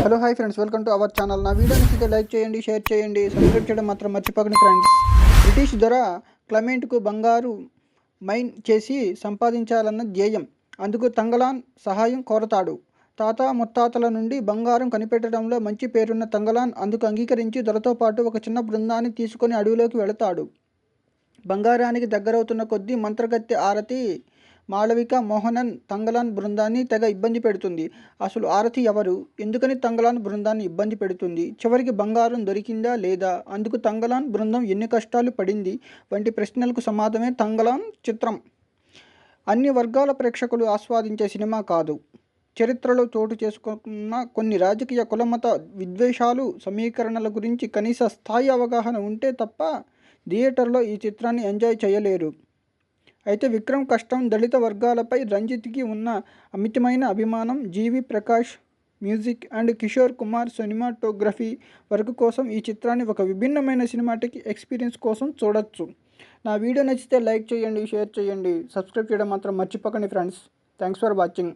Hello hi friends, welcome to our channel. నా video నచ్చితే like చేయండి, షేర్ చేయండి, సబ్స్క్రైబ్ చేయడం మాత్రం మర్చిపోకండి ఫ్రెండ్స్. బ్రిటిష్ దొర క్లెమెంట్కు బంగారు మైన్ చేసి సంపాదించాలన్న ధ్యేయం. అందుకు తంగలాన్ సహాయం కోరతాడు. తాత ముత్తాతల నుండి బంగారం కనిపెట్టడంలో మంచి పేరున్న తంగలాన్ అందుకు అంగీకరించి దొరతో పాటు ఒక చిన్న బృందాన్ని తీసుకొని అడవిలోకి వెళతాడు. బంగారానికి దగ్గరవుతున్న కొద్దీ మంత్రగత్తె ఆరతి మాళవిక మోహనన్ తంగలాన్ బృందాన్ని తెగ ఇబ్బంది పెడుతుంది. అసలు ఆరతి ఎవరు, ఎందుకని తంగలాన్ బృందాన్ని ఇబ్బంది పెడుతుంది, చివరికి బంగారం దొరికిందా లేదా, అందుకు తంగలాన్ బృందం ఎన్ని కష్టాలు పడింది వంటి ప్రశ్నలకు సమాధానమే తంగలాన్ చిత్రం. అన్ని వర్గాల ప్రేక్షకులు ఆస్వాదించే సినిమా కాదు. చరిత్రలో చోటు చేసుకున్న కొన్ని రాజకీయ కులమత విద్వేషాలు సమీకరణల గురించి కనీస స్థాయి అవగాహన ఉంటే తప్ప థియేటర్లో ఈ చిత్రాన్ని ఎంజాయ్ చేయలేరు. అయితే విక్రమ్ కష్టం, దళిత వర్గాలపై రంజిత్కి ఉన్న అమితమైన అభిమానం, G V Prakash music and Kishore Kumar cinematography work కోసం ఈ చిత్రాన్ని ఒక విభిన్నమైన సినిమాటిక్ ఎక్స్పీరియన్స్ కోసం చూడొచ్చు. నా వీడియో నచ్చితే లైక్ చేయండి, షేర్ చేయండి, సబ్స్క్రైబ్ చేయడం మాత్రం మర్చిపోకండి ఫ్రెండ్స్. Thanks for watching.